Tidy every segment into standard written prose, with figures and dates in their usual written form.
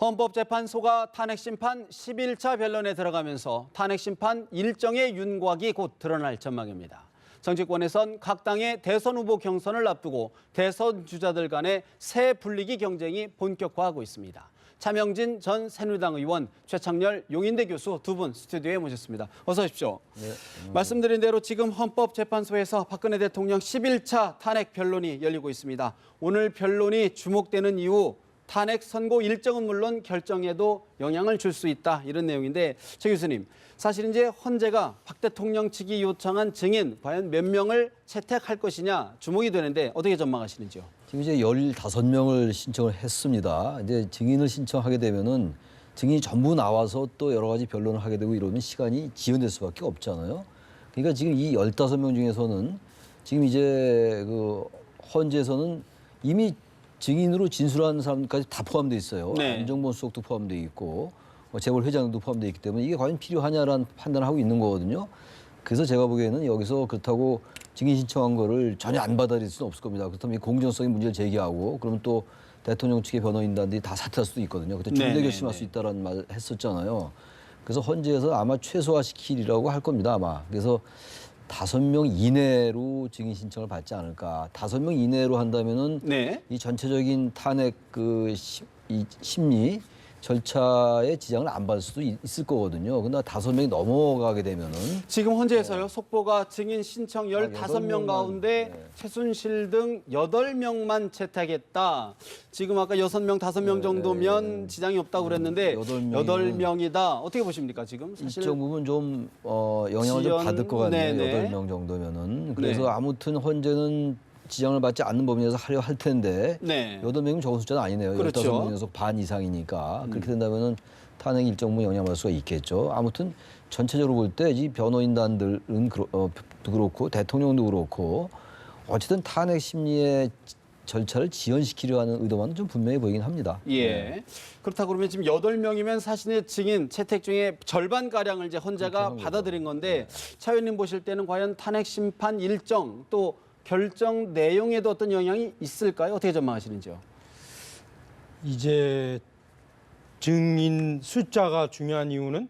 헌법재판소가 탄핵심판 11차 변론에 들어가면서 탄핵심판 일정의 윤곽이 곧 드러날 전망입니다. 정치권에선 각 당의 대선 후보 경선을 앞두고 대선 주자들 간의 새 분리기 경쟁이 본격화하고 있습니다. 차명진 전 새누리당 의원, 최창렬 용인대 교수 두 분 스튜디오에 모셨습니다. 어서 오십시오. 네, 말씀드린 대로 지금 헌법재판소에서 박근혜 대통령 11차 탄핵 변론이 열리고 있습니다. 오늘 변론이 주목되는 이유, 탄핵 선고 일정은 물론 결정에도 영향을 줄 수 있다, 이런 내용인데, 최 교수님, 사실 이제 헌재가 박 대통령 측이 요청한 증인 과연 몇 명을 채택할 것이냐 주목이 되는데 어떻게 전망하시는지요? 지금 이제 15명을 신청을 했습니다. 이제 증인을 신청하게 되면은 증인이 전부 나와서 또 여러 가지 변론을 하게 되고 이러면 시간이 지연될 수밖에 없잖아요. 그러니까 지금 이 15명 중에서는 지금 이제 그 헌재에서는 이미 증인으로 진술하는 사람까지 다 포함되어 있어요. 네. 안정범 수석도 포함되어 있고 재벌 회장도 포함되어 있기 때문에 이게 과연 필요하냐라는 판단을 하고 있는 거거든요. 그래서 제가 보기에는 여기서 그렇다고 증인 신청한 거를 전혀 안 받아들일 수는 없을 겁니다. 그렇다면 이 공정성의 문제를 제기하고 그러면 또 대통령 측의 변호인단들이 다 사퇴할 수도 있거든요. 그때 중대 결심할 수 있다라는 말 했었잖아요. 그래서 헌재에서 아마 최소화시키리라고 할 겁니다. 아마. 그래서 5명 이내로 증인 신청을 받지 않을까. 5명 이내로 한다면은 네. 이 전체적인 탄핵 이 심리 절차에 지장을 안 받을 수도 있을 거거든요. 근데 5명이 넘어가게 되면은 지금 헌재에서요, 속보가 증인 신청 15명 가운데 네. 최순실 등 8명만 채택했다. 지금 아까 6명, 5명 정도면 지장이 없다고 그랬는데 8명이다. 어떻게 보십니까, 지금? 사실 일정 부분 좀 영향을 좀 받을 것 같네요. 네네. 8명 정도면은. 그래서 네. 아무튼 헌재는 지장을 받지 않는 범위 내에서 하려 할 텐데 네. 8명이면 적은 숫자는 아니네요. 그렇죠. 15명에서 반 이상이니까. 그렇게 된다면은 탄핵 일정 부분 영향받을 수가 있겠죠. 아무튼 전체적으로 볼 때 이 변호인단들은 그렇고 대통령도 그렇고 어쨌든 탄핵 심리의 절차를 지연시키려 하는 의도만 좀 분명히 보이긴 합니다. 예. 그렇다고 그러면 지금 8명이면 사실의 증인 채택 중에 절반가량을 이제 헌재가 받아들인 건데, 차 의원님 보실 때는 과연 탄핵 심판 일정 또 결정 내용에도 어떤 영향이 있을까요? 어떻게 전망하시는지요? 이제 증인 숫자가 중요한 이유는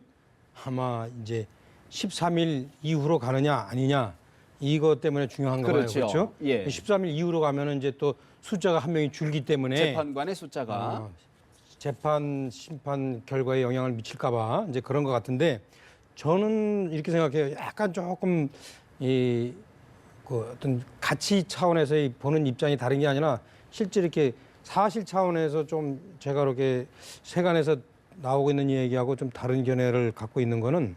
아마 이제 13일 이후로 가느냐 아니냐 이것 때문에 중요한 거예요. 그렇죠? 예. 13일 이후로 가면은 이제 또 숫자가 한 명이 줄기 때문에 재판관의 숫자가 재판 심판 결과에 영향을 미칠까 봐 이제 그런 것 같은데, 저는 이렇게 생각해요. 약간 조금 그 어떤 가치 차원에서 보는 입장이 다른 게 아니라 실제 이렇게 사실 차원에서 좀 제가 이렇게 세간에서 나오고 있는 얘기하고 좀 다른 견해를 갖고 있는 거는,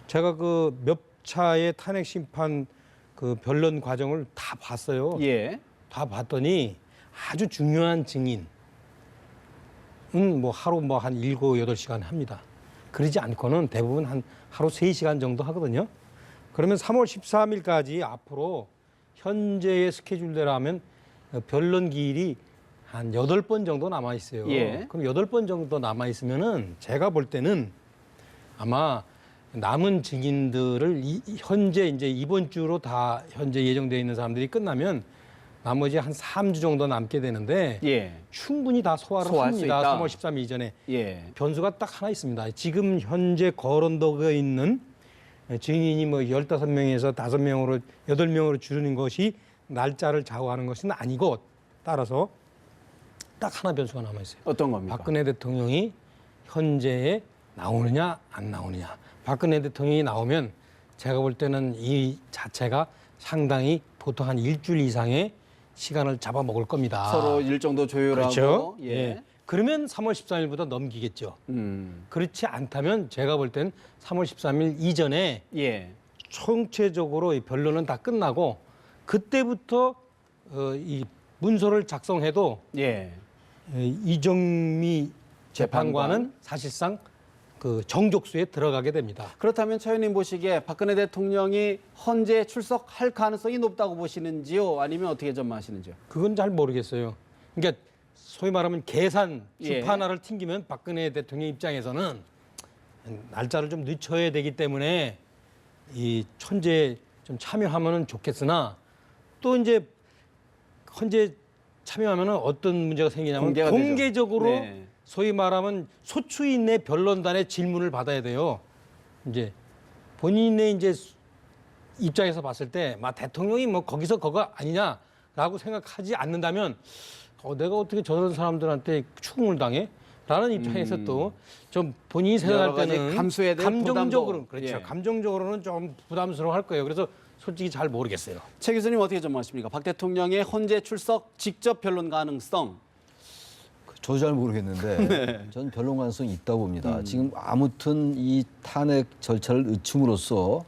제가 그 몇 차의 탄핵 심판 그 변론 과정을 다 봤어요. 예. 다 봤더니 아주 중요한 증인은 뭐 하루 뭐 한 7, 8시간 합니다. 그러지 않고는 대부분 한 하루 3시간 정도 하거든요. 그러면 3월 13일까지 앞으로 현재의 스케줄대로 하면 변론 기일이 한 8번 정도 남아 있어요. 예. 그럼 8번 정도 남아 있으면은 제가 볼 때는 아마 남은 증인들을 현재 이제 이번 주로 다 현재 예정되어 있는 사람들이 끝나면 나머지 한 3주 정도 남게 되는데 예. 충분히 다 소화를 소화할 수 합니다. 있다. 3월 13일 이전에. 예. 변수가 딱 하나 있습니다. 지금 현재 거론되어 있는 증인이 뭐 15명에서 5명으로 8명으로 줄이는 것이 날짜를 좌우하는 것은 아니고, 따라서 딱 하나 변수가 남아 있어요. 어떤 겁니까? 박근혜 대통령이 현재에 나오느냐 안 나오느냐. 박근혜 대통령이 나오면 제가 볼 때는 이 자체가 상당히 보통 한 일주일 이상의 시간을 잡아먹을 겁니다. 서로 일정도 조율하고. 그렇죠. 예. 예. 그러면 3월 13일보다 넘기겠죠. 그렇지 않다면 제가 볼 땐 3월 13일 이전에 예. 총체적으로 이 변론은 다 끝나고 그때부터 이 문서를 작성해도 예. 이정미 재판관은 사실상 그 정족수에 들어가게 됩니다. 그렇다면 차 의원님 보시기에 박근혜 대통령이 헌재에 출석할 가능성이 높다고 보시는지요? 아니면 어떻게 전망하시는지요? 그건 잘 모르겠어요. 그러니까 소위 말하면 계산 예. 주파 하나를 튕기면 박근혜 대통령 입장에서는 날짜를 좀 늦춰야 되기 때문에 이 헌재에 좀 참여하면은 좋겠으나, 또 이제 헌재 참여하면은 어떤 문제가 생기냐면 공개가 공개적으로 되죠. 네. 소위 말하면 소추인의 변론단의 질문을 받아야 돼요. 이제 본인의 이제 입장에서 봤을 때, 막 대통령이 뭐 거기서 거거 아니냐라고 생각하지 않는다면, 내가 어떻게 저런 사람들한테 추궁을 당해? 라는 입장에서 또 좀 본인이 생각할 여러 가지 때는 감수해야 될 감정적으로 부담도, 그렇죠. 예. 감정적으로는 좀 부담스러워할 거예요. 그래서 솔직히 잘 모르겠어요. 최 교수님 어떻게 전망하십니까? 박 대통령의 헌재 출석 직접 변론 가능성. 저도 잘 모르겠는데 저는 변론 가능성이 있다고 봅니다. 지금 아무튼 이 탄핵 절차를 늦춤으로써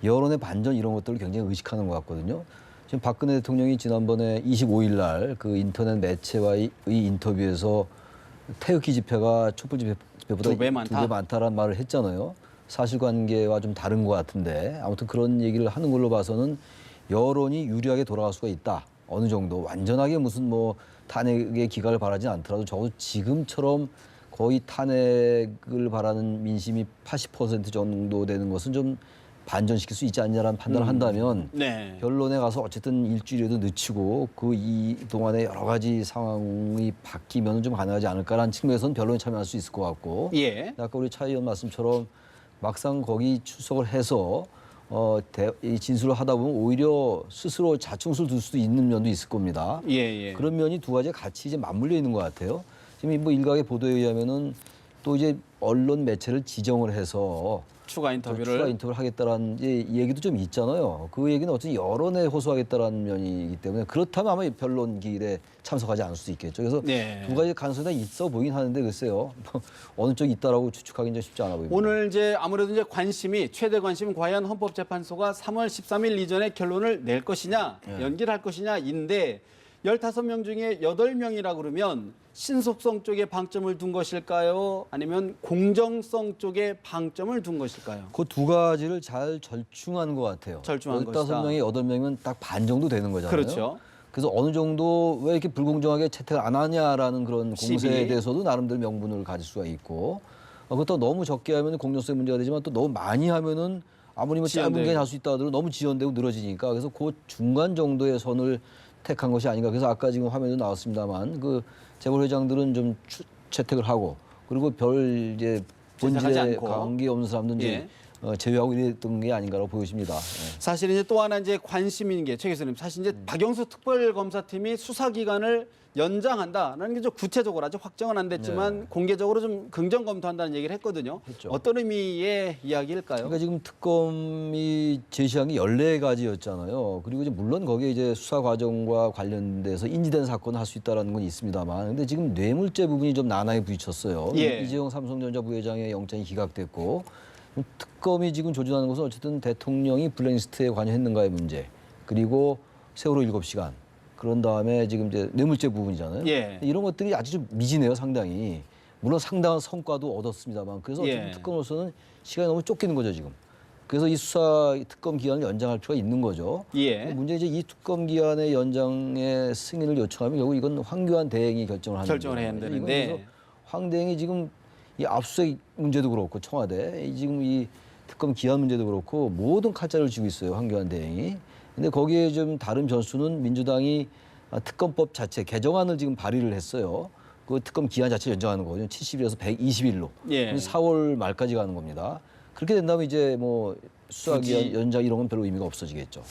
여론의 반전 이런 것들을 굉장히 의식하는 것 같거든요. 지금 박근혜 대통령이 지난번에 25일 날 그 인터넷 매체와의 인터뷰에서 태극기 집회가 촛불 집회보다 두 배 많다. 많다라는 말을 했잖아요. 사실관계와 좀 다른 것 같은데 아무튼 그런 얘기를 하는 걸로 봐서는 여론이 유리하게 돌아갈 수가 있다. 어느 정도 완전하게 무슨 뭐 탄핵의 기각을 바라진 않더라도 적어도 지금처럼 거의 탄핵을 바라는 민심이 80% 정도 되는 것은 좀 반전시킬 수 있지 않냐라는 판단을 한다면 네. 변론에 가서 어쨌든 일주일에도 늦추고 그 이 동안에 여러 가지 상황이 바뀌면 좀 가능하지 않을까라는 측면에서는 변론에 참여할 수 있을 것 같고 예. 아까 우리 차 의원 말씀처럼 막상 거기 출석을 해서 이 진술을 하다 보면 오히려 스스로 자충수를 둘 수도 있는 면도 있을 겁니다. 예, 예. 그런 면이 두 가지 같이 이제 맞물려 있는 것 같아요. 지금 뭐 일각의 보도에 의하면은 또 이제 언론 매체를 지정을 해서 추가 인터뷰를. 추가 인터뷰를 하겠다라는 이제 얘기도 좀 있잖아요. 그 얘기는 어쨌든 여론에 호소하겠다라는 면이기 때문에 그렇다면 아마 변론 기일에 참석하지 않을 수도 있겠죠. 그래서 네. 두 가지 가능성이 다 있어 보이긴 하는데 글쎄요. 뭐 어느 쪽이 있다라고 추측하기는 좀 쉽지 않아 보입니다. 오늘 이제 아무래도 이제 관심이 최대 관심은 과연 헌법재판소가 3월 13일 이전에 결론을 낼 것이냐, 연기를 할 것이냐인데 15명 중에 8명이라 그러면 신속성 쪽에 방점을 둔 것일까요? 아니면 공정성 쪽에 방점을 둔 것일까요? 그 두 가지를 잘 절충한 것 같아요. 절충한 것이다. 15명이 8명이면 딱 반 정도 되는 거잖아요. 그렇죠. 그래서 어느 정도 왜 이렇게 불공정하게 채택을 안 하냐라는 그런 공세에 시비. 대해서도 나름대로 명분을 가질 수가 있고 그것도 너무 적게 하면 공정성의 문제가 되지만 또 너무 많이 하면은 아무리 뭐 짧은 지연되고. 게 할 수 있다 하더라도 너무 지연되고 늘어지니까 그래서 그 중간 정도의 선을 택한 것이 아닌가. 그래서 아까 지금 화면에도 나왔습니다만 그 재벌회장들은 좀 채택을 하고 그리고 별 이제 채택하지 본질에 않고. 관계 없는 사람들은 이제 예. 제외하고 이랬던 게 아닌가라고 보여집니다. 예. 사실 이제 또 하나 이제 관심 있는 게 최 교수님 사실 이제 박영수 특별검사팀이 수사 기간을 연장한다라는 게 좀 구체적으로 아직 확정은 안 됐지만 공개적으로 좀 긍정 검토한다는 얘기를 했거든요. 했죠. 어떤 의미의 이야기일까요? 그러니까 지금 특검이 제시한 게 14가지였잖아요. 그리고 이제 물론 거기에 이제 수사 과정과 관련돼서 인지된 사건을 할 수 있다는 건 있습니다만 근데 지금 뇌물죄 부분이 좀 난항에 부딪혔어요. 예. 이재용 삼성전자 부회장의 영장이 기각됐고 특검이 지금 조준하는 것은 어쨌든 대통령이 블랙리스트에 관여했는가의 문제 그리고 세월호 7시간 그런 다음에 지금 이제 뇌물죄 부분이잖아요. 예. 이런 것들이 아주 좀 미지네요, 상당히. 물론 상당한 성과도 얻었습니다만 그래서 어쨌든 예. 특검으로서는 시간이 너무 쫓기는 거죠, 지금. 그래서 이 수사 특검 기한을 연장할 필요가 있는 거죠. 예. 문제 이제 이 특검 기한의 연장의 승인을 요청하면 결국 이건 황교안 대행이 결정을 하는 결정을 해야 거잖아요. 되는데. 이건 그래서 황 대행이 지금 이 압수수색 문제도 그렇고 청와대 지금 이 특검 기한 문제도 그렇고 모든 칼자를 쥐고 있어요, 황교안 대행이. 근데 거기에 좀 다른 변수는 민주당이 특검법 자체 개정안을 지금 발의를 했어요. 그 특검 기한 자체를 연장하는 거거든요. 70일에서 120일로. 예. 4월 말까지 가는 겁니다. 그렇게 된다면 이제 뭐 수사 기한 연장 이런 건 별로 의미가 없어지겠죠.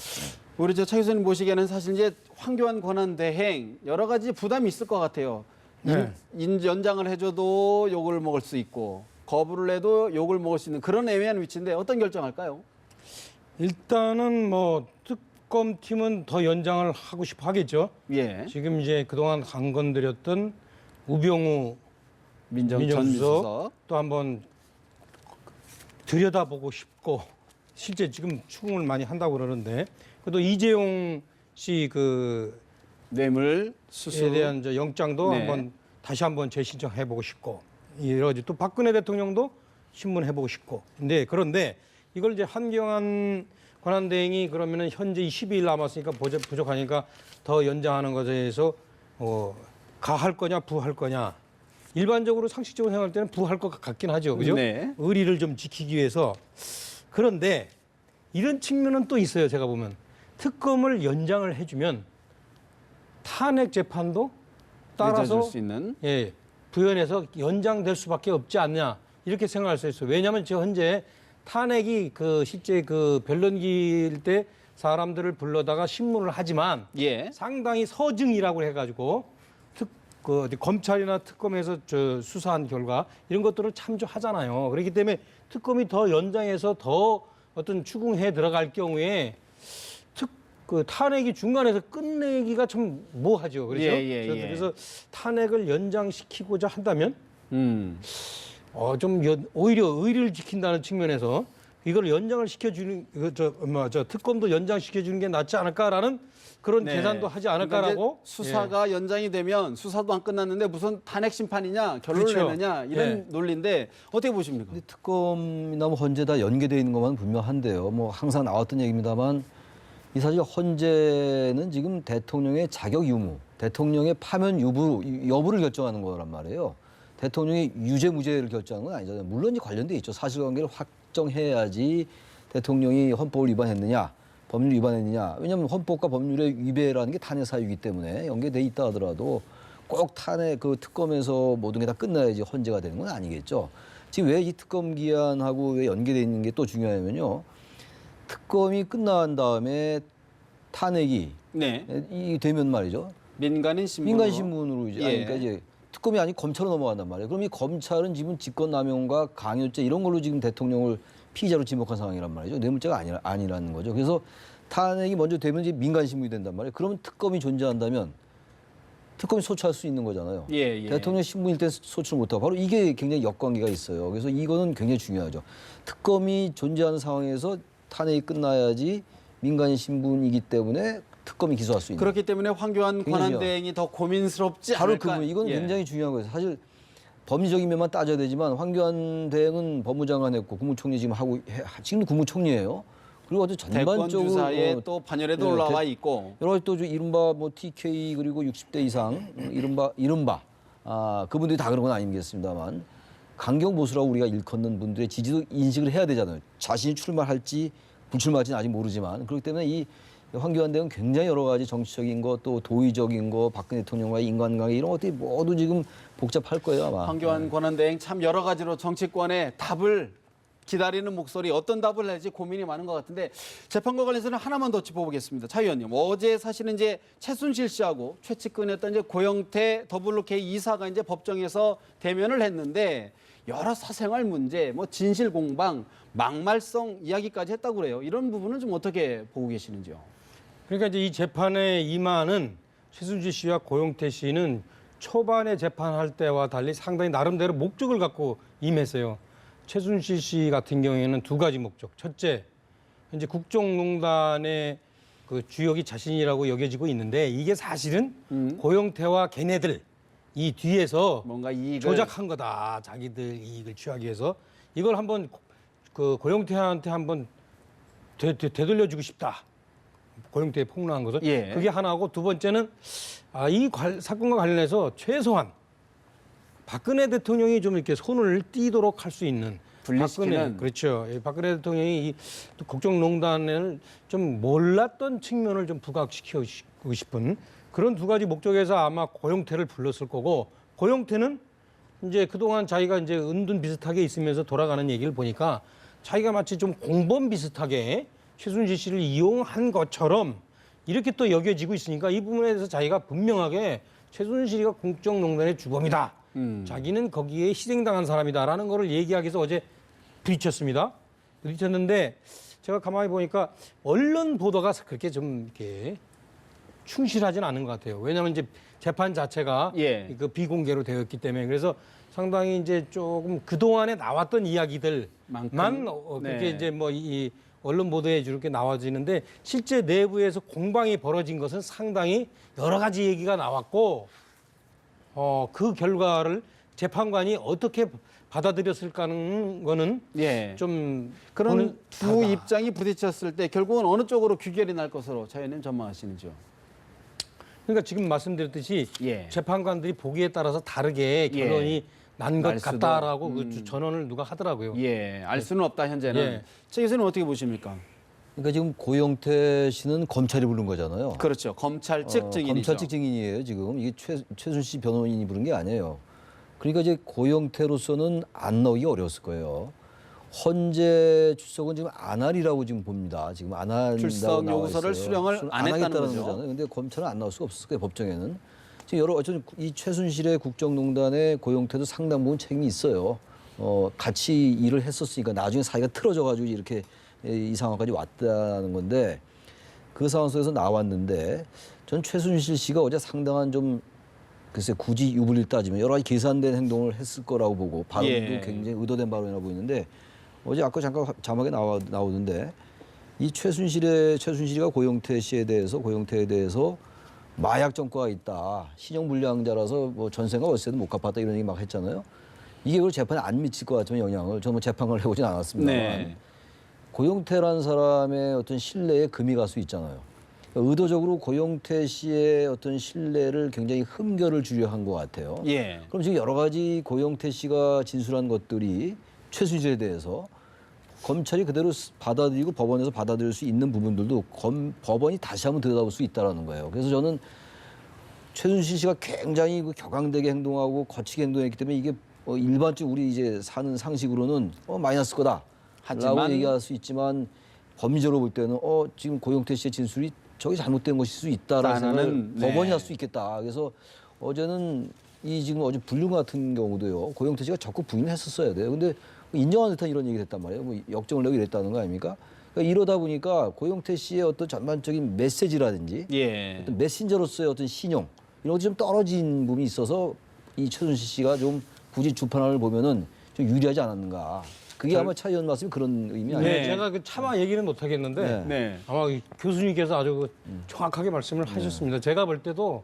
우리 저 차 교수님 보시기에는 사실 이제 황교안 권한 대행 여러 가지 부담이 있을 것 같아요. 네. 연장을 해줘도 욕을 먹을 수 있고 거부를 해도 욕을 먹을 수 있는 그런 애매한 위치인데 어떤 결정할까요? 일단은 뭐 특검팀은 더 연장을 하고 싶어 하겠죠. 예. 지금 이제 그동안 강건드렸던 우병우 전 민정수석 민수석. 또 한번 들여다보고 싶고 실제 지금 추궁을 많이 한다고 그러는데 또 이재용 씨 그 뇌물 수수에 수에 대한 저 영장도 네. 한번 다시 한번 재신청해 보고 싶고 여러 가지 또 박근혜 대통령도 신문해 보고 싶고 그런데 이걸 이제 한경안 권한대행이 그러면은 현재 12일 남았으니까 부족하니까 더 연장하는 것에 대해서 가할 거냐 부할 거냐 일반적으로 상식적으로 생각할 때는 부할 것 같긴 하죠, 그죠? 네. 의리를 좀 지키기 위해서 그런데 이런 측면은 또 있어요. 제가 보면 특검을 연장을 해주면 탄핵 재판도 따라서 늦어질 수 있는. 예, 부연해서 연장될 수밖에 없지 않냐 이렇게 생각할 수 있어요. 왜냐하면 지금 현재 탄핵이 실제 변론기일 때 사람들을 불러다가 신문을 하지만 예. 상당히 서증이라고 해가지고 검찰이나 특검에서 수사한 결과 이런 것들을 참조하잖아요. 그렇기 때문에 특검이 더 연장해서 더 어떤 추궁해 들어갈 경우에 탄핵이 중간에서 끝내기가 좀 뭐하죠. 그렇죠? 예. 그래서 탄핵을 연장시키고자 한다면 좀 오히려 의리를 지킨다는 측면에서 이걸 연장을 시켜주는 특검도 연장시켜주는 게 낫지 않을까라는 그런 계산도 하지 않을까라고. 그러니까 수사가 연장이 되면 수사도 안 끝났는데 무슨 탄핵 심판이냐 결론을 그렇죠. 내느냐 이런 논리인데 어떻게 보십니까? 근데 특검이나 뭐 헌재 다 연계되어 있는 것만 분명한데요. 뭐 항상 나왔던 얘기입니다만 이 사실 헌재는 지금 대통령의 자격 유무, 대통령의 파면 여부를 결정하는 거란 말이에요. 대통령이 유죄 무죄를 결정하는 건 아니잖아요. 물론 이제 관련돼 있죠. 사실관계를 확정해야지 대통령이 헌법을 위반했느냐, 법률 위반했느냐. 왜냐하면 헌법과 법률의 위배라는 게 탄핵 사유이기 때문에 연계돼 있다 하더라도 꼭 탄핵 특검에서 모든 게 다 끝나야지 헌재가 되는 건 아니겠죠. 지금 왜 이 특검 기한하고 왜 연계돼 있는 게 또 중요하냐면요. 특검이 끝난 다음에 탄핵이 이 되면 말이죠. 민간인 신문으로 이제 예. 그러니까 이제 특검이 아닌 검찰로 넘어간단 말이에요. 그럼 이 검찰은 지금 직권남용과 강요죄 이런 걸로 지금 대통령을 피의자로 지목한 상황이란 말이죠. 뇌물죄가 아니라는 거죠. 그래서 탄핵이 먼저 되면 이제 민간신문이 된단 말이에요. 그러면 특검이 존재한다면 특검이 소추할 수 있는 거잖아요. 예. 대통령 신분일 때 소추를 못하고 바로 이게 굉장히 역관계가 있어요. 그래서 이거는 굉장히 중요하죠. 특검이 존재하는 상황에서 탄핵이 끝나야지 민간인 신분이기 때문에 특검이 기소할 수 있는. 그렇기 때문에 황교안 권한대행이 더 고민스럽지 바로 않을까? 그 부분. 이건 예. 굉장히 중요한 거예요. 사실 법리적인 면만 따져야 되지만 황교안 대행은 법무장관 했고 국무총리 지금 지금도 국무총리예요. 그리고 어떤 대권 전반적으로 주사에 또 반열에도 올라와 있고 여러 가지 또 이른바 뭐 TK 그리고 60대 이상 이른바 그분들이 다 그런 건 아니겠습니다만 강경 보수라고 우리가 일컫는 분들의 지지도 인식을 해야 되잖아요. 자신이 출마할지 불출마할지는 아직 모르지만 그렇기 때문에 이 황교안 대행은 굉장히 여러 가지 정치적인 거 또 도의적인 거 박근혜 대통령과의 인간관계 이런 것들이 모두 지금 복잡할 거예요 아마. 황교안 권한대행 참 여러 가지로 정치권의 답을 기다리는 목소리 어떤 답을 할지 고민이 많은 것 같은데 재판과 관련해서는 하나만 더 짚어보겠습니다. 차 의원님 어제 사실은 이제 최순실 씨하고 최측근이었던 이제 고영태 더블로K 이사가 이제 법정에서 대면을 했는데 여러 사생활 문제, 뭐 진실 공방, 막말성 이야기까지 했다고 그래요. 이런 부분은 좀 어떻게 보고 계시는지요? 그러니까 이제 이 재판에 임하는 최순실 씨와 고영태 씨는 초반에 재판할 때와 달리 상당히 나름대로 목적을 갖고 임했어요. 최순실 씨 같은 경우에는 두 가지 목적. 첫째, 이제 국정농단의 주역이 자신이라고 여겨지고 있는데 이게 사실은 고영태와 걔네들 이 뒤에서 뭔가 이익을 조작한 거다. 자기들 이익을 취하기 위해서 이걸 한번 고영태한테 한번 되돌려주고 싶다. 고영태에 폭로한 것을. 예. 그게 하나고 두 번째는 이 사건과 관련해서 최소한 박근혜 대통령이 좀 이렇게 손을 띄도록 할 수 있는 분리시키는. 그렇죠. 박근혜 대통령이 이 국정농단을 좀 몰랐던 측면을 좀 부각시키고 싶은 그런 두 가지 목적에서 아마 고영태를 불렀을 거고 고영태는 이제 그동안 자기가 이제 은둔 비슷하게 있으면서 돌아가는 얘기를 보니까 자기가 마치 좀 공범 비슷하게 최순실 씨를 이용한 것처럼 이렇게 또 여겨지고 있으니까 이 부분에 대해서 자기가 분명하게 최순실이가 국정농단의 주범이다. 자기는 거기에 희생당한 사람이다라는 거를 얘기하기 위해서 어제 부딪혔습니다. 부딪혔는데 제가 가만히 보니까 언론 보도가 그렇게 좀 이렇게 충실하진 않은 것 같아요. 왜냐하면 이제 재판 자체가 예. 비공개로 되어 있기 때문에 그래서 상당히 이제 조금 그 동안에 나왔던 이야기들만 그렇게 이제 뭐 이 언론 보도에 이렇게 나와지는데 실제 내부에서 공방이 벌어진 것은 상당히 여러 가지 얘기가 나왔고 그 결과를 재판관이 어떻게 받아들였을까는 거는 예. 좀 그런 두 다르다. 입장이 부딪혔을 때 결국은 어느 쪽으로 규결이 날 것으로 차 의원님 전망하시는지요? 그러니까 지금 말씀드렸듯이 예. 재판관들이 보기에 따라서 다르게 결론이 난 것 날 수도. 같다라고 그 전언을 누가 하더라고요. 예, 알 수는 없다 현재는. 예. 차 교수는 어떻게 보십니까? 그러니까 지금 고영태 씨는 검찰이 부른 거잖아요. 그렇죠. 검찰 측 증인이죠. 검찰 측 증인이에요 지금. 이게 최순실 변호인이 부른 게 아니에요. 그러니까 이제 고영태로서는 안 나오기 어려웠을 거예요. 헌재 출석은 지금 안 하리라고 지금 봅니다. 지금 안 한다고 출석 나와 요구서를 있어요. 수령을 안 했다는 하겠다는 거죠. 거잖아요. 근데 검찰은 안 나올 수가 없었을 거예요. 법정에는. 지금 여러 어쨌든 이 최순실의 국정농단의 고영태도 상당 부분 책임이 있어요. 같이 일을 했었으니까 나중에 사이가 틀어져 가지고 이렇게 이 상황까지 왔다는 건데 그 상황 속에서 나왔는데 전 최순실 씨가 어제 상당한 좀 글쎄 굳이 유불리를 따지면 여러 가지 계산된 행동을 했을 거라고 보고 발언도 예. 굉장히 의도된 발언이라 보이는데 어제 아까 잠깐 자막에 나오던데 이 최순실이가 고영태에 대해서 마약 전과가 있다. 신용불량자라서 뭐 전세가 월세도 못 갚았다 이런 얘기 막 했잖아요. 이게 그걸 재판에 안 미칠 것 같으면 영향을 저는 뭐 재판을 해보진 않았습니다만 네. 고영태라는 사람의 어떤 신뢰에 금이 갈 수 있잖아요. 그러니까 의도적으로 고영태 씨의 어떤 신뢰를 굉장히 흠결을 주려 한 것 같아요. 예. 그럼 지금 여러 가지 고영태 씨가 진술한 것들이 최순실에 대해서 검찰이 그대로 받아들이고 법원에서 받아들일 수 있는 부분들도 법원이 다시 한번 들여다볼 수 있다는 거예요. 그래서 저는 최순실 씨가 굉장히 그 격앙되게 행동하고 거치게 행동했기 때문에 이게 일반적으로 우리 이제 사는 상식으로는 마이너스 거다. 라고 얘기할 수 있지만 법리적으로 볼 때는 지금 고영태 씨의 진술이 저게 잘못된 것일 수 있다라는 생각을 법원이 할 수 있겠다. 그래서 어제는 지금 어제 불륜 같은 경우도요. 고영태 씨가 적극 부인했었어야 돼요. 근데 인정하는 듯한 이런 얘기를 했단 말이에요. 뭐 역정을 내고 이랬다는 거 아닙니까? 그러니까 이러다 보니까 고영태 씨의 어떤 전반적인 메시지라든지 예. 어떤 메신저로서의 어떤 신용 이런 것이 좀 떨어진 부분이 있어서 이 최순실 씨가 좀 굳이 주판을 보면은 좀 유리하지 않았는가. 그게 아마 차 의원 말씀이 그런 의미 아니에요? 네, 제가 그 차마 얘기는 못 하겠는데 네. 네. 아마 교수님께서 아주 정확하게 말씀을 하셨습니다. 제가 볼 때도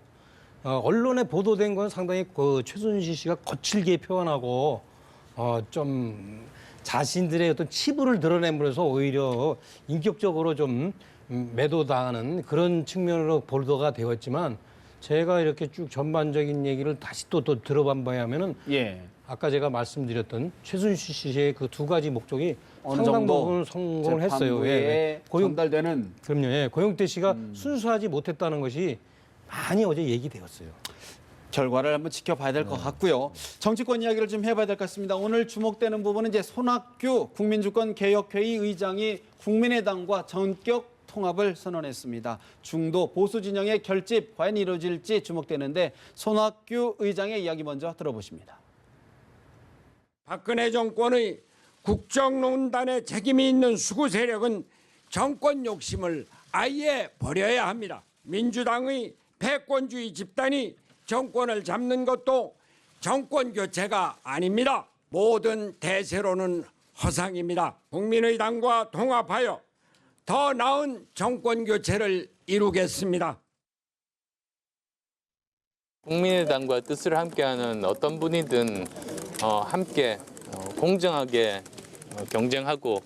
언론에 보도된 건 상당히 그 최순실 씨가 거칠게 표현하고 좀 자신들의 어떤 치부를 드러냄으로써 오히려 인격적으로 좀 매도당하는 그런 측면으로 보도가 되었지만 제가 이렇게 쭉 전반적인 얘기를 다시 또 들어본 바에 하면은 예. 아까 제가 말씀드렸던 최순실 씨의 그 두 가지 목적이 어느 상당 정도 부분 성공을 했어요. 재판부에 전달되는 그럼요. 예. 고영태 씨가 순수하지 못했다는 것이 많이 어제 얘기되었어요. 결과를 한번 지켜봐야 될 것 같고요. 정치권 이야기를 좀 해봐야 될 것 같습니다. 오늘 주목되는 부분은 이제 손학규 국민주권개혁회의 의장이 국민의당과 전격 통합을 선언했습니다. 중도 보수 진영의 결집 과연 이루어질지 주목되는데 손학규 의장의 이야기 먼저 들어보십니다. 박근혜 정권의 국정농단에 책임이 있는 수구 세력은 정권 욕심을 아예 버려야 합니다. 민주당의 패권주의 집단이 정권을 잡는 것도 정권 교체가 아닙니다. 모든 대세로는 허상입니다. 국민의당과 통합하여 더 나은 정권 교체를 이루겠습니다. 국민의당과 뜻을 함께하는 어떤 분이든 함께 공정하게 경쟁하고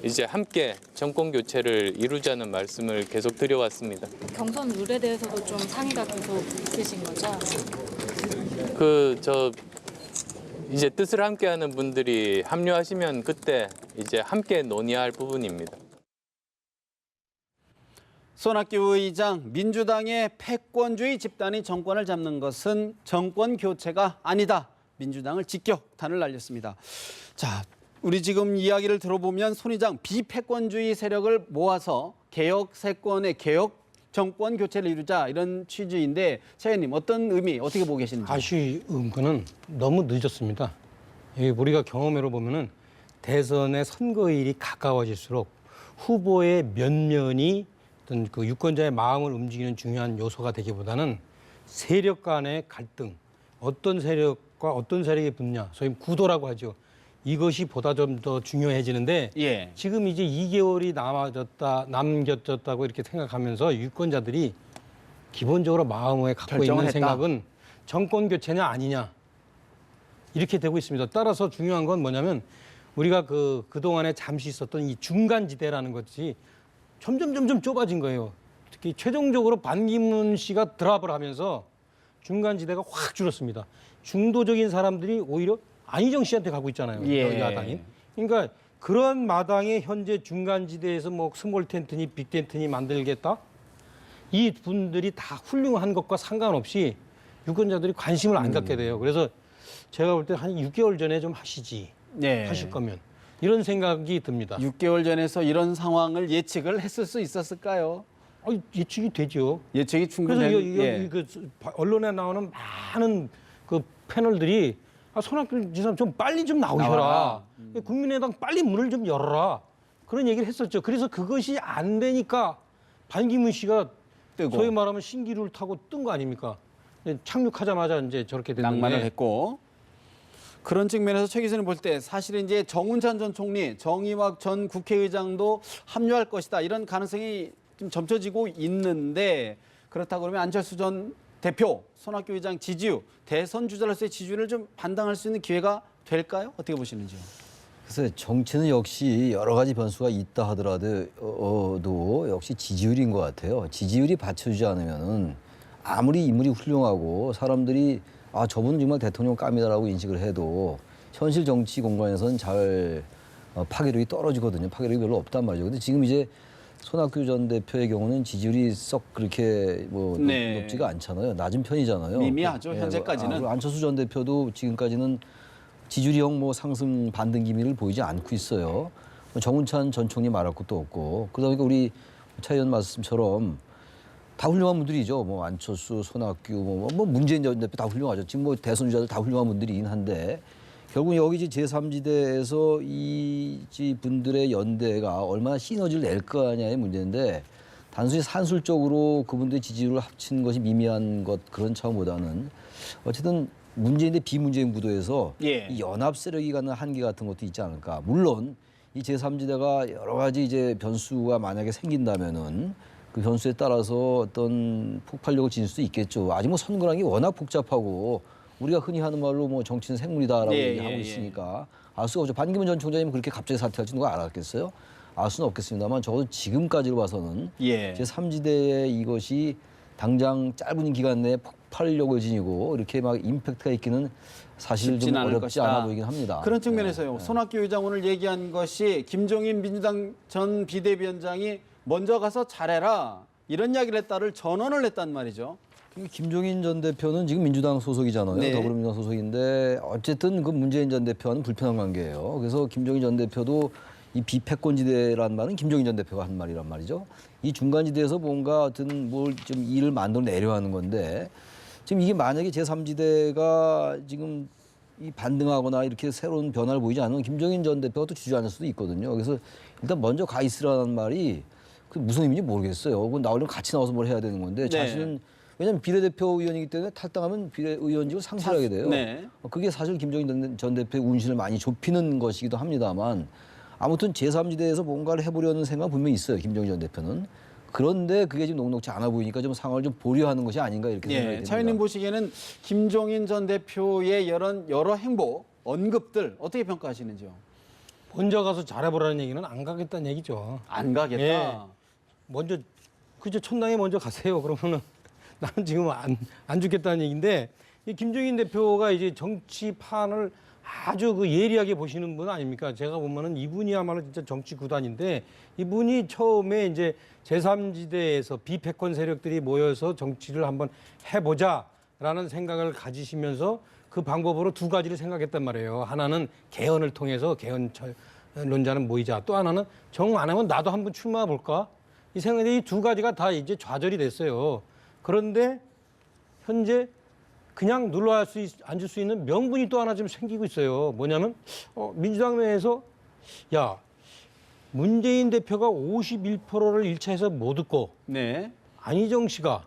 이제 함께 정권 교체를 이루자는 말씀을 계속 드려왔습니다. 경선 룰에 대해서도 좀 상의가 계속 있으신 거죠? 이제 뜻을 함께하는 분들이 합류하시면 그때 이제 함께 논의할 부분입니다. 손학규 의장, 민주당의 패권주의 집단이 정권을 잡는 것은 정권 교체가 아니다. 민주당을 직격탄을 날렸습니다. 자, 우리 지금 이야기를 들어보면 손 의장 비패권주의 세력을 모아서 개혁 세권의 개혁 정권 교체를 이루자 이런 취지인데 차 의원님 어떤 의미 어떻게 보고 계시는지? 아쉬운 거는 너무 늦었습니다. 우리가 경험으로 보면은 대선의 선거일이 가까워질수록 후보의 면면이 어떤 그 유권자의 마음을 움직이는 중요한 요소가 되기보다는 세력 간의 갈등, 어떤 세력과 어떤 세력이 붙냐, 소위 구도라고 하죠. 이것이 보다 좀 더 중요해지는데 예. 지금 이제 2개월이 남겨졌다고 이렇게 생각하면서 유권자들이 기본적으로 마음에 갖고 결정을 있는 했다. 생각은 정권 교체냐 아니냐 이렇게 되고 있습니다. 따라서 중요한 건 뭐냐면 우리가 그동안에 잠시 있었던 이 중간지대라는 것이 점점 좁아진 거예요. 특히 최종적으로 반기문 씨가 드랍을 하면서 중간지대가 확 줄었습니다. 중도적인 사람들이 오히려 안희정 씨한테 가고 있잖아요. 예. 야당이. 그러니까 그런 마당에 현재 중간지대에서 뭐 스몰 텐트니 빅 텐트니 만들겠다? 이 분들이 다 훌륭한 것과 상관없이 유권자들이 관심을 안 갖게 돼요. 그래서 제가 볼 때 한 6개월 전에 좀 하시지. 네. 하실 거면. 이런 생각이 듭니다. 6개월 전에서 이런 상황을 예측을 했을 수 있었을까요? 예측이 되죠. 예측이 그래서 충분히 그 언론에 나오는 많은 그 패널들이 손학규 지사 좀 빨리 좀 나오셔라. 나와라. 국민의당 빨리 문을 좀 열어라. 그런 얘기를 했었죠. 그래서 그것이 안 되니까 반기문 씨가 뜨고. 소위 말하면 신기루를 타고 뜬 거 아닙니까? 착륙하자마자 이제 저렇게 됐는데. 낭만을 했고 그런 측면에서 최 기자님 볼 때 사실은 이제 정운찬 전 총리, 정의학 전 국회의장도 합류할 것이다 이런 가능성이 좀 점쳐지고 있는데 그렇다고 그러면 안철수 전 대표, 손학규 의장 지지율, 대선 주자로서의 지지율을 좀 반등할 수 있는 기회가 될까요? 어떻게 보시는지요? 그래서 정치는 역시 여러 가지 변수가 있다 하더라도 역시 지지율인 것 같아요. 지지율이 받쳐주지 않으면은 아무리 인물이 훌륭하고 사람들이 저분은 정말 대통령 감이다라고 인식을 해도 현실 정치 공간에서는 잘 파괴력이 떨어지거든요. 파괴력이 별로 없단 말이죠. 근데 지금 이제 손학규 전 대표의 경우는 지지율이 썩 그렇게 네. 높지가 않잖아요. 낮은 편이잖아요. 미미하죠, 현재까지는. 그리고 안철수 전 대표도 지금까지는 지지율형 상승 반등 기미를 보이지 않고 있어요. 정운찬 전 총리 말할 것도 없고 그러다 보니까 우리 차 의원 말씀처럼 다 훌륭한 분들이죠. 안철수, 손학규, 문재인 전 대표 다 훌륭하죠. 지금 대선 주자들 다 훌륭한 분들이긴 한데 결국 여기 이제 제3지대에서 이 분들의 연대가 얼마나 시너지를 낼 거냐의 문제인데 단순히 산술적으로 그분들의 지지율을 합친 것이 미미한 것 그런 차원보다는 어쨌든 문재인 대 비문재인 구도에서 이 연합 세력이 갖는 한계 같은 것도 있지 않을까. 물론 이 제3지대가 여러 가지 이제 변수가 만약에 생긴다면은 그 변수에 따라서 어떤 폭발력을 지닐 수도 있겠죠. 아직 선거라는 게 워낙 복잡하고 우리가 흔히 하는 말로 정치는 생물이다라고 얘기하고 있으니까 알 수가 없죠. 반기문 전 총장님이 그렇게 갑자기 사퇴할지 누가 알았겠어요? 알 수는 없겠습니다만 적어도 지금까지로 봐서는 제3지대의 이것이 당장 짧은 기간 내에 폭발력을 지니고 이렇게 막 임팩트가 있기는 사실 좀 어렵지 않아 보이긴 합니다. 그런 측면에서요. 손학규 의장 오늘 얘기한 것이 김종인 민주당 전 비대위원장이 먼저 가서 잘해라 이런 이야기를 했다를 전언을 했단 말이죠. 김종인 전 대표는 지금 민주당 소속이잖아요. 네. 더불어민주당 소속인데 어쨌든 그 문재인 전 대표와는 불편한 관계예요. 그래서 김종인 전 대표도 이 비패권지대라는 말은 김종인 전 대표가 한 말이란 말이죠. 이 중간지대에서 뭔가 어떤 뭘 좀 일을 만들어내려 하는 건데 지금 이게 만약에 제3지대가 지금 이 반등하거나 이렇게 새로운 변화를 보이지 않으면 김종인 전 대표가 또 주저앉을 수도 있거든요. 그래서 일단 먼저 가 있으라는 말이 그 무슨 의미인지 모르겠어요. 그건 나오려면 같이 나와서 뭘 해야 되는 건데 자신은 왜냐하면 비례대표 의원이기 때문에 탈당하면 비례의원직을 상실하게 돼요. 그게 사실 김종인 전 대표의 운신을 많이 좁히는 것이기도 합니다만 아무튼 제3지대에서 뭔가를 해보려는 생각은 분명히 있어요. 김종인 전 대표는. 그런데 그게 지금 녹록지 않아 보이니까 좀 상황을 좀 보류하는 것이 아닌가 이렇게 생각이 듭니다. 차 의원님 보시기에는 김종인 전 대표의 여러 행보, 언급들 어떻게 평가하시는지요? 먼저 가서 잘해보라는 얘기는 안 가겠다는 얘기죠. 안 가겠다. 예. 먼저 그저 천당에 먼저 가세요. 그러면은 나는 지금 안 죽겠다는 얘기인데 이 김종인 대표가 이제 정치판을 아주 예리하게 보시는 분 아닙니까? 제가 보면은 이분이야말로 진짜 정치 구단인데 이분이 처음에 이제 제3지대에서 비패권 세력들이 모여서 정치를 한번 해보자라는 생각을 가지시면서 그 방법으로 두 가지를 생각했단 말이에요. 하나는 개헌을 통해서 개헌론자는 모이자. 또 하나는 정 안 하면 나도 한번 출마해 볼까? 이 생각이 이 두 가지가 다 이제 좌절이 됐어요. 그런데 현재 그냥 눌러 앉을 수 있는 명분이 또 하나 좀 생기고 있어요. 뭐냐면 민주당 내에서 야 문재인 대표가 51%를 1차에서 못 듣고 안희정 씨가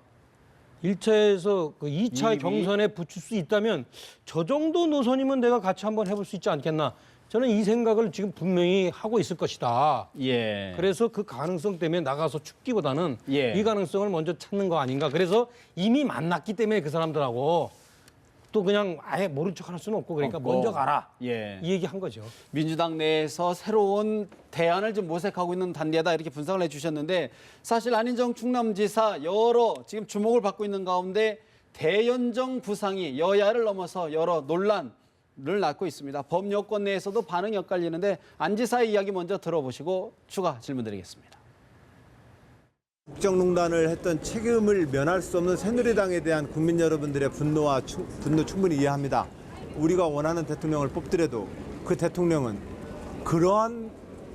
1차에서 그 2차 경선에 붙일 수 있다면 저 정도 노선이면 내가 같이 한번 해볼 수 있지 않겠나. 저는 이 생각을 지금 분명히 하고 있을 것이다. 그래서 그 가능성 때문에 나가서 죽기보다는 이 가능성을 먼저 찾는 거 아닌가. 그래서 이미 만났기 때문에 그 사람들하고 또 그냥 아예 모른 척 할 수는 없고 그러니까 먼저 가라. 이 얘기 한 거죠. 민주당 내에서 새로운 대안을 좀 모색하고 있는 단계다 이렇게 분석을 해주셨는데 사실 안희정 충남지사 지금 주목을 받고 있는 가운데 대연정 부상이 여야를 넘어서 여러 논란을 낳고 있습니다. 법여권 내에서도 반응이 엇갈리는데 안 지사의 이야기 먼저 들어보시고 추가 질문 드리겠습니다. 국정농단을 했던 책임을 면할 수 없는 새누리당에 대한 국민 여러분들의 분노 충분히 이해합니다. 우리가 원하는 대통령을 뽑더라도 그 대통령은 그러한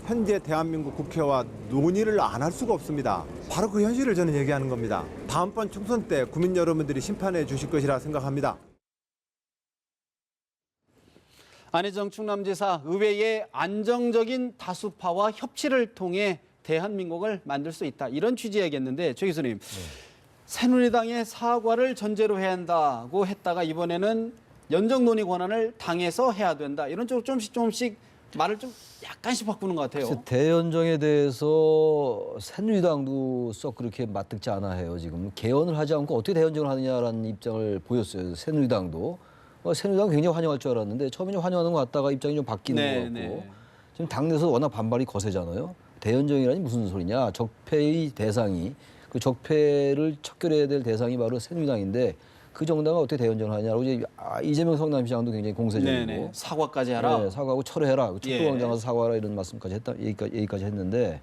현재 대한민국 국회와 논의를 안 할 수가 없습니다. 바로 그 현실을 저는 얘기하는 겁니다. 다음번 총선 때 국민 여러분들이 심판해 주실 것이라 생각합니다. 안희정 충남지사, 의회의 안정적인 다수파와 협치를 통해 대한민국을 만들 수 있다. 이런 취지야겠는데 최 교수님, 새누리당의 사과를 전제로 해야 한다고 했다가 이번에는 연정 논의 권한을 당에서 해야 된다. 이런 쪽으로 조금씩 말을 좀 약간씩 바꾸는 것 같아요. 글쎄, 대연정에 대해서 새누리당도 썩 그렇게 맞듣지 않아 해요. 지금 개헌을 하지 않고 어떻게 대연정을 하느냐라는 입장을 보였어요. 새누리당도. 새누리당은 굉장히 환영할 줄 알았는데 처음에는 환영하는 것 같다가 입장이 좀 바뀌는 것 같고 지금 당내에서 워낙 반발이 거세잖아요. 대연정이라니 무슨 소리냐. 적폐의 대상이 그 적폐를 척결해야 될 대상이 바로 새누리당인데 그 정당은 어떻게 대연정을 하냐고 이제 이재명 성남시장도 굉장히 공세적이고 사과까지 해라. 네, 사과하고 철회해라. 예. 척도광장 가서 사과하라 이런 말씀까지 했다. 얘기까지 했는데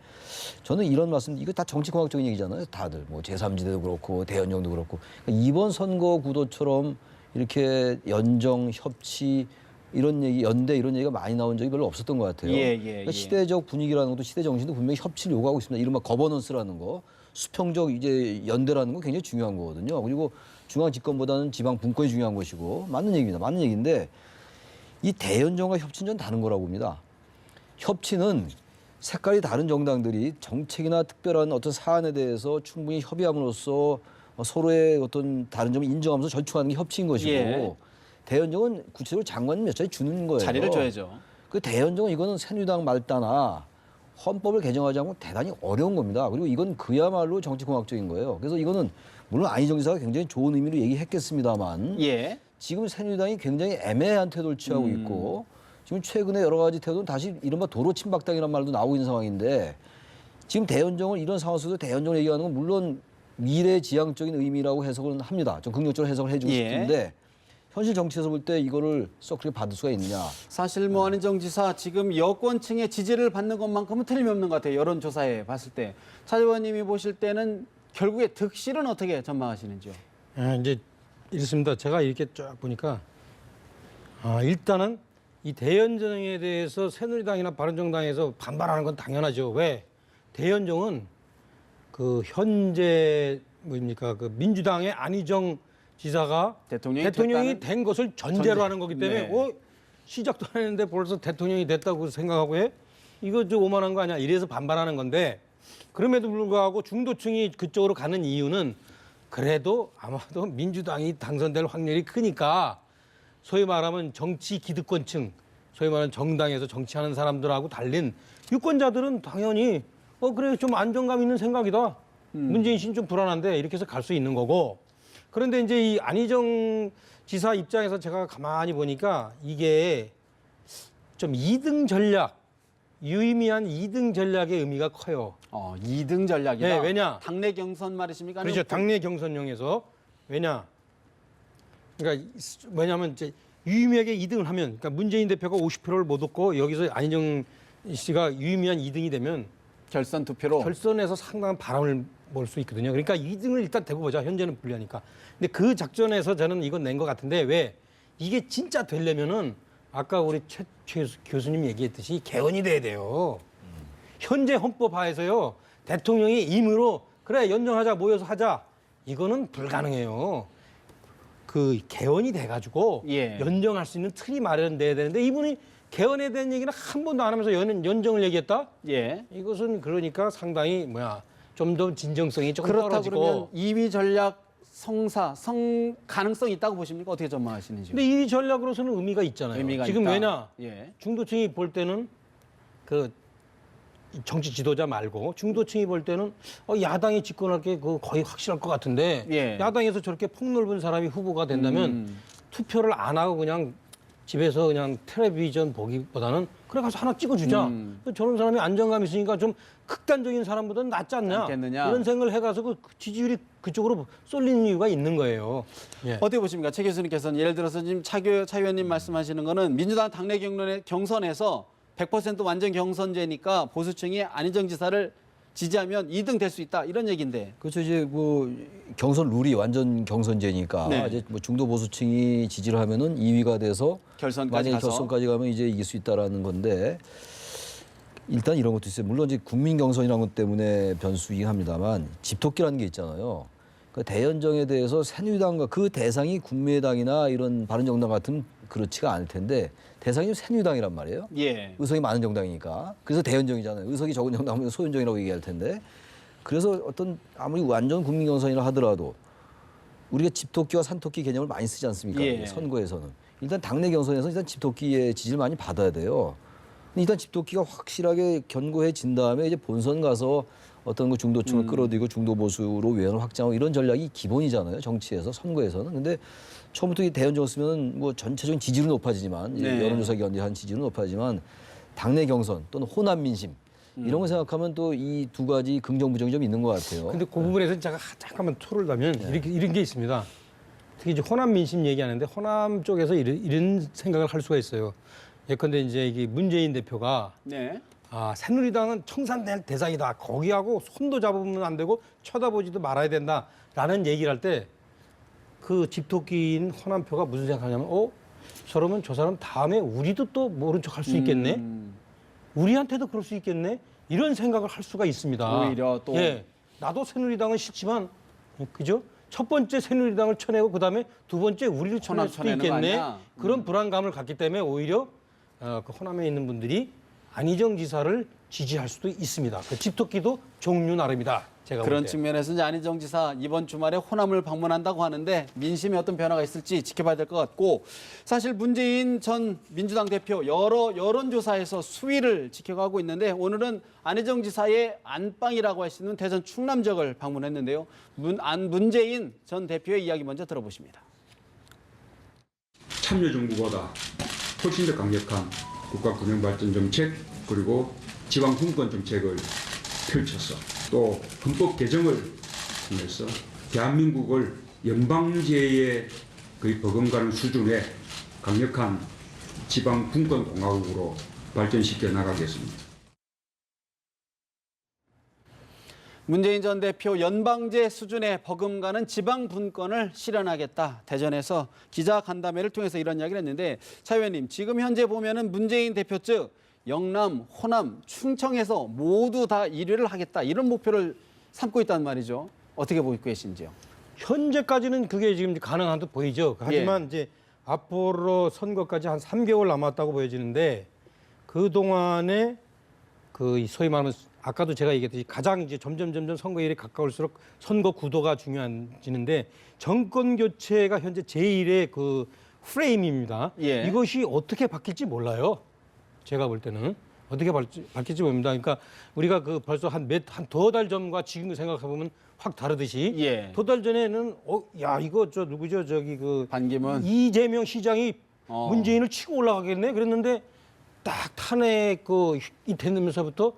저는 이런 말씀 이거 다 정치공학적인 얘기잖아요. 다들 뭐 제3지대도 그렇고 대연정도 그렇고 그러니까 이번 선거 구도처럼 이렇게 연정 협치 이런 얘기 연대 이런 얘기가 많이 나온 적이 별로 없었던 것 같아요. 그러니까 시대적 분위기라는 것도 시대 정신도 분명히 협치를 요구하고 있습니다. 이른바 거버넌스라는 거, 수평적 이제 연대라는 거 굉장히 중요한 거거든요. 그리고 중앙 집권보다는 지방 분권이 중요한 것이고 맞는 얘기입니다. 맞는 얘기인데 이 대연정과 협치는 좀 다른 거라고 봅니다. 협치는 색깔이 다른 정당들이 정책이나 특별한 어떤 사안에 대해서 충분히 협의함으로써 서로의 어떤 다른 점을 인정하면서 절충하는 게 협치인 것이고 대연정은 구체적으로 장관 몇 자리 주는 거예요. 자리를 줘야죠. 그 대연정은 이거는 새누리당 말따나 헌법을 개정하지 않고 대단히 어려운 겁니다. 그리고 이건 그야말로 정치공학적인 거예요. 그래서 이거는 물론 안희정 지사가 굉장히 좋은 의미로 얘기했겠습니다만 지금 새누리당이 굉장히 애매한 태도를 취하고 있고 지금 최근에 여러 가지 태도는 다시 이른바 도로 침박당이라는 말도 나오고 있는 상황인데 지금 대연정을 이런 상황 속에서 대연정을 얘기하는 건 물론 미래지향적인 의미라고 해석은 합니다. 좀 긍정적으로 해석을 해주고 싶은데 현실 정치에서 볼 때 이거를 썩 그렇게 받을 수가 있느냐. 사실 뭐 안희정 지사 지금 여권층의 지지를 받는 것만큼은 틀림없는 것 같아요. 여론조사에 봤을 때. 차 의원님이 보실 때는 결국에 득실은 어떻게 전망하시는지요? 이제 이렇습니다. 제가 이렇게 쫙 보니까 일단은 이 대연정에 대해서 새누리당이나 바른정당에서 반발하는 건 당연하죠. 왜? 대연정은 그 현재 뭡니까 그 민주당의 안희정 지사가 대통령이 된 것을 전제로 하는 거기 때문에 시작도 안 했는데 벌써 대통령이 됐다고 생각하고 해? 이거 좀 오만한 거 아니야? 이래서 반발하는 건데 그럼에도 불구하고 중도층이 그쪽으로 가는 이유는 그래도 아마도 민주당이 당선될 확률이 크니까 소위 말하면 정치 기득권층, 소위 말하는 정당에서 정치하는 사람들하고 달린 유권자들은 당연히 그래 좀 안정감 있는 생각이다. 문재인 씨는 좀 불안한데 이렇게 해서 갈 수 있는 거고. 그런데 이제 이 안희정 지사 입장에서 제가 가만히 보니까 이게 좀 2등 전략, 유의미한 2등 전략의 의미가 커요. 2등 전략이다. 네, 왜냐? 당내 경선 말이십니까? 그렇죠. 당내 경선용에서 왜냐? 그러니까 왜냐하면 이제 유의미하게 2등을 하면, 그러니까 문재인 대표가 50%를 못 얻고 여기서 안희정 씨가 유의미한 2등이 되면 결선 투표로 결선에서 상당한 바람을 몰 수 있거든요. 그러니까 2등을 일단 대고 보자. 현재는 불리하니까. 근데 그 작전에서 저는 이건 낸 것 같은데 왜 이게 진짜 되려면은 아까 우리 최 교수님 얘기했듯이 개헌이 돼야 돼요. 현재 헌법 하에서요. 대통령이 임의로 그래 연정하자 모여서 하자. 이거는 불가능해요. 그 개헌이 돼가지고 연정할 수 있는 틀이 마련돼야 되는데 이분이 개헌에 대한 얘기는 한 번도 안 하면서 연정을 얘기했다? 이것은 그러니까 상당히 좀 더 진정성이 조금 떨어지고. 그러면 2위 전략 성 가능성이 있다고 보십니까? 어떻게 전망하시는지요? 근데 2위 전략으로서는 의미가 있잖아요. 의미가 지금 있다. 왜냐? 중도층이 볼 때는 그 정치 지도자 말고 중도층이 볼 때는 야당이 집권할 게 거의 확실할 것 같은데 야당에서 저렇게 폭넓은 사람이 후보가 된다면 투표를 안 하고 그냥 집에서 그냥 텔레비전 보기보다는 그래 가서 하나 찍어주자. 저런 사람이 안정감 있으니까 좀 극단적인 사람보다는 낫지 않느냐. 이런 생각을 해가서 그 지지율이 그쪽으로 쏠리는 이유가 있는 거예요. 어떻게 보십니까? 최 교수님께서는 예를 들어서 지금 차 의원님 말씀하시는 거는 민주당 당내 경선에서 100% 완전 경선제니까 보수층이 안희정 지사를 지지하면 2등 될 수 있다 이런 얘기인데. 그렇죠. 이제 뭐 경선 룰이 완전 경선제니까 네. 이제 뭐 중도 보수층이 지지를 하면은 2위가 돼서 결선까지 만약에 가서. 결선까지 가면 이제 이길 수 있다라는 건데 일단 이런 것도 있어요. 물론 이제 국민 경선이라는 것 때문에 변수이긴 합니다만 집토끼라는 게 있잖아요. 그 대연정에 대해서 새누리당과 그 대상이 국민의당이나 이런 바른정당 같은 그렇지가 않을 텐데 대상이 새누리당이란 말이에요. 예. 의석이 많은 정당이니까. 그래서 대연정이잖아요. 의석이 적은 정당하면 소연정이라고 얘기할 텐데. 그래서 어떤 아무리 완전 국민 경선이라 하더라도 우리가 집토끼와 산토끼 개념을 많이 쓰지 않습니까? 예. 선거에서는. 일단 당내 경선에서 일단 집토끼의 지지를 많이 받아야 돼요. 근데 일단 집토끼가 확실하게 견고해진 다음에 이제 본선 가서 어떤 그 중도층을 끌어들이고 중도 보수로 외연을 확장하고 이런 전략이 기본이잖아요. 정치에서 선거에서는. 근데 처음부터 이 대연정을 쓰면 뭐 전체적인 지지율은 높아지지만 이제 네. 여론조사 기관들이 한 지지율은 높아지지만 당내 경선 또는 호남 민심 이런 걸 생각하면 또 이 두 가지 긍정 부정이 좀 있는 것 같아요. 근데 그 부분에서 제가 잠깐만 토를 하면 이런 게 있습니다. 특히 이제 호남 민심 얘기하는데 호남 쪽에서 이런 생각을 할 수가 있어요. 예컨대 이제 이게 문재인 대표가 네. 새누리당은 청산될 대상이다. 거기하고 손도 잡으면 안 되고 쳐다보지도 말아야 된다라는 얘기를 할 때 그 집토끼인 호남표가 무슨 생각하냐면 저러면 저 사람 다음에 우리도 또 모른 척 할 수 있겠네. 우리한테도 그럴 수 있겠네. 이런 생각을 할 수가 있습니다. 오히려 또. 예, 나도 새누리당은 싫지만 그죠? 첫 번째 새누리당을 쳐내고 그다음에 두 번째 우리를 쳐낼 수도 쳐내는 거 있겠네. 아니야? 그런 불안감을 갖기 때문에 오히려 그 호남에 있는 분들이 안희정 지사를 지지할 수도 있습니다. 그 집토끼도 종류 나름이다. 제가 볼 그런 때. 측면에서 이제 안희정 지사 이번 주말에 호남을 방문한다고 하는데 민심에 어떤 변화가 있을지 지켜봐야 될 것 같고 사실 문재인 전 민주당 대표 여러 여론조사에서 수위를 지켜가고 있는데 오늘은 안희정 지사의 안방이라고 할 수 있는 대전 충남 지역을 방문했는데요. 문재인 전 대표의 이야기 먼저 들어보십니다. 참여정부보다 훨씬 더 강력한 국가균형발전 정책 그리고 지방분권 정책을 펼쳐서 또 헌법 개정을 통해서 대한민국을 연방제에 거의 버금가는 수준의 강력한 지방분권 공화국으로 발전시켜 나가겠습니다. 문재인 전 대표 연방제 수준의 버금가는 지방 분권을 실현하겠다. 대전에서 기자 간담회를 통해서 이런 이야기를 했는데 차 의원님 지금 현재 보면은 문재인 대표 측 영남, 호남, 충청에서 모두 다 1위를 하겠다. 이런 목표를 삼고 있단 말이죠. 어떻게 보고 계신지요? 현재까지는 그게 지금 가능한 듯 보이죠. 하지만 이제 앞으로 선거까지 한 3개월 남았다고 보여지는데 그 동안에 그 소위 말하면 아까도 제가 얘기했듯이 가장 이제 점점 선거일에 가까울수록 선거 구도가 중요해지는데 정권 교체가 현재 제1의 그 프레임입니다. 예. 이것이 어떻게 바뀔지 몰라요. 제가 볼 때는 어떻게 바뀔지 모릅니다. 그러니까 우리가 그 벌써 한 두어 달 전과 지금 생각해 보면 확 다르듯이 예. 두 달 전에는 야 이거 저 누구죠 저기 그 반기문. 이재명 시장이 어. 문재인을 치고 올라가겠네 그랬는데 딱 탄핵 이 되면서부터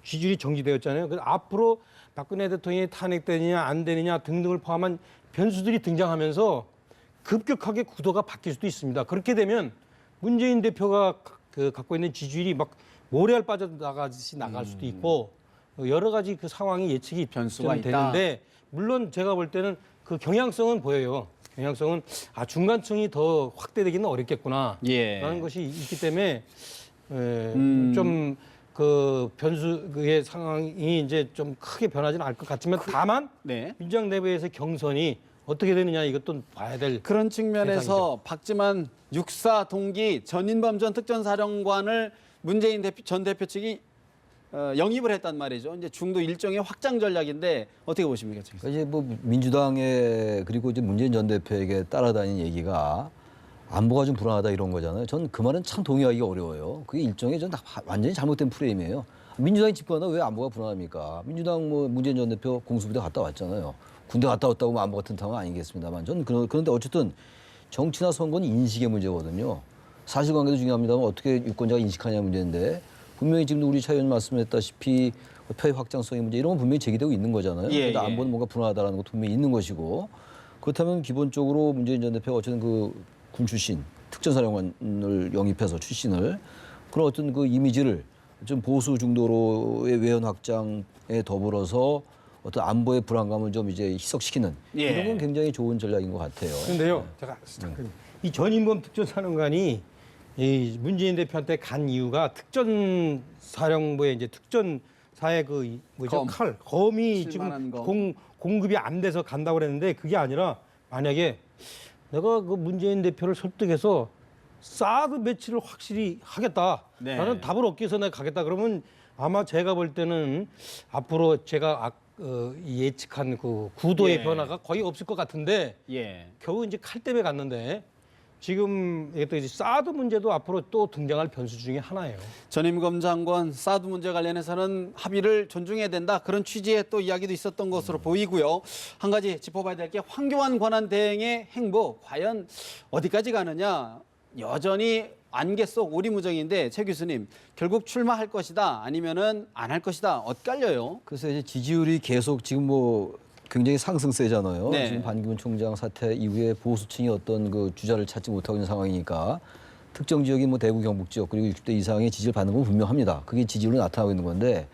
지지율이 정지되었잖아요. 그래서 앞으로 박근혜 대통령이 탄핵되느냐 안 되느냐 등등을 포함한 변수들이 등장하면서 급격하게 구도가 바뀔 수도 있습니다. 그렇게 되면 문재인 대표가 갖고 있는 지지율이 막 모래알 빠져나가듯이 나갈 수도 있고 여러 가지 그 상황이 예측이 변수가 좀 되는데 물론 제가 볼 때는 그 경향성은 보여요. 경향성은 중간층이 더 확대되기는 어렵겠구나. 예. 라는 것이 있기 때문에 좀 그 변수의 상황이 이제 좀 크게 변하지는 않을 것 같지만 다만 네. 민주당 내부에서 경선이 어떻게 되느냐 이것도 봐야 될 그런 측면에서 대상이죠. 박지만 육사 동기 전인범 전 특전사령관을 문재인 전 대표 측이 영입을 했단 말이죠. 이제 중도 일종의 확장 전략인데 어떻게 보십니까? 지금? 그러니까 이제 뭐 민주당에 그리고 이제 문재인 전 대표에게 따라다닌 얘기가 안보가 좀 불안하다 이런 거잖아요. 전 그 말은 참 동의하기가 어려워요. 그게 일종의 전 완전히 잘못된 프레임이에요. 민주당이 집권하다 왜 안보가 불안합니까? 민주당 뭐 문재인 전 대표 공수부대 갔다 왔잖아요. 군대 갔다 왔다고 하면 안보 같은 상황 아니겠습니다만 저는 그런데 어쨌든 정치나 선거는 인식의 문제거든요. 사실관계도 중요합니다만 어떻게 유권자가 인식하냐 문제인데 분명히 지금 우리 차 의원 말씀했다시피 표의 확장성의 문제 이런 건 분명히 제기되고 있는 거잖아요. 예, 그런데 예. 안보는 뭔가 불안하다는 것도 분명히 있는 것이고 그렇다면 기본적으로 문재인 전 대표가 어쨌든 그 군 출신 특전사령관을 영입해서 출신을 그런 어떤 그 이미지를 좀 보수 중도로의 외연 확장에 더불어서 어떤 안보의 불안감을 좀 이제 희석시키는 예. 이런 건 굉장히 좋은 전략인 것 같아요. 그런데요, 제가 이 전인범 특전사령관이 이 문재인 대표한테 간 이유가 특전사령부의 이제 특전사의 그 뭐죠 검이 실만한 지금 검. 공급이 안 돼서 간다고 그랬는데 그게 아니라 만약에 내가 그 문재인 대표를 설득해서 사드 배치를 확실히 하겠다. 네. 나는 답을 얻기 위해서 내가 가겠다. 그러면 아마 제가 볼 때는 앞으로 제가 예측한 그 구도의 예. 변화가 거의 없을 것 같은데 예. 겨우 이제 칼집에 갔는데 지금 이게 또 이제 사드 문제도 앞으로 또 등장할 변수 중에 하나예요. 전임검 장관 사드 문제 관련해서는 합의를 존중해야 된다. 그런 취지의 또 이야기도 있었던 것으로 보이고요. 한 가지 짚어봐야 될 게 황교안 권한대행의 행보 과연 어디까지 가느냐. 여전히 안개 속 오리무정인데 최 교수님 결국 출마할 것이다 아니면은 안 할 것이다 엇갈려요. 그래서 이제 지지율이 계속 지금 뭐 굉장히 상승세잖아요. 네. 지금 반기문 총장 사태 이후에 보수층이 어떤 그 주자를 찾지 못하고 있는 상황이니까 특정 지역인 뭐 대구 경북 지역 그리고 60대 이상의 지지를 받는 건 분명합니다. 그게 지지율로 나타나고 있는 건데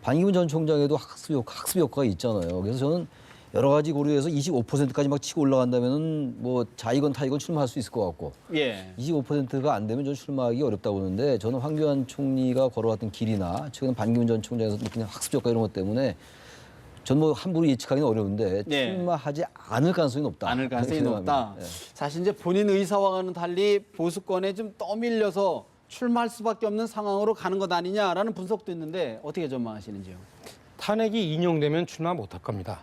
반기문 전 총장에도 학습 효과가 있잖아요. 그래서 저는 여러 가지 고려해서 25%까지 막 치고 올라간다면은 뭐 자이건 타이건 출마할 수 있을 것 같고 예. 25%가 안 되면 저는 출마하기 어렵다고 보는데 저는 황교안 총리가 걸어왔던 길이나 최근 반기문 전 총장에서 느끼는 학습 효과 이런 것 때문에 전 뭐 함부로 예측하기는 어려운데 네. 출마하지 않을 가능성이 높다. 않을 가능성이 그렇게 높다. 생각합니다. 예. 사실 이제 본인 의사와는 달리 보수권에 좀 떠밀려서 출마할 수밖에 없는 상황으로 가는 것 아니냐라는 분석도 있는데 어떻게 전망하시는지요? 탄핵이 인용되면 출마 못할 겁니다.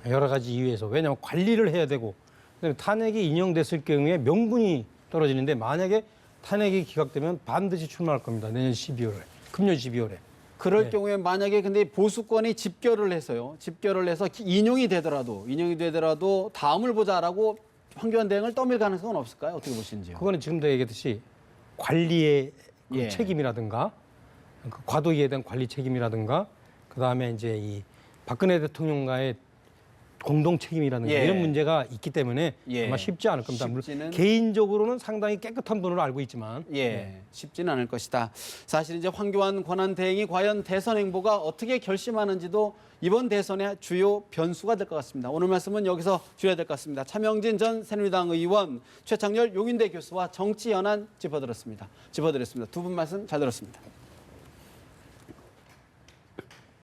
여러 가지 이유에서 왜냐하면 관리를 해야 되고 그다음에 탄핵이 인용됐을 경우에 명분이 떨어지는데 만약에 탄핵이 기각되면 반드시 출마할 겁니다. 내년 12월에 금년 12월에. 그럴 네. 경우에 만약에 근데 보수권이 집결을 해서요. 집결을 해서 인용이 되더라도 다음을 보자라고 황교안 대행을 떠밀 가능성은 없을까요? 어떻게 보시는지요? 그거는 지금도 얘기했듯이 관리의 그 예. 책임이라든가 그 과도기에 대한 관리 책임이라든가 그다음에 이제 이 박근혜 대통령과의 공동 책임이라든가 예. 이런 문제가 있기 때문에 예. 아마 쉽지 않을 겁니다. 물론 쉽지는- 개인적으로는 상당히 깨끗한 분으로 알고 있지만 예, 쉽지는 않을 것이다. 사실 이제 황교안 권한 대행이 과연 대선 행보가 어떻게 결심하는지도 이번 대선의 주요 변수가 될 것 같습니다. 오늘 말씀은 여기서 줄여야 될 것 같습니다. 차명진 전 새누리당 의원, 최창렬 용인대 교수와 정치 현안 짚어드렸습니다. 두 분 말씀 잘 들었습니다.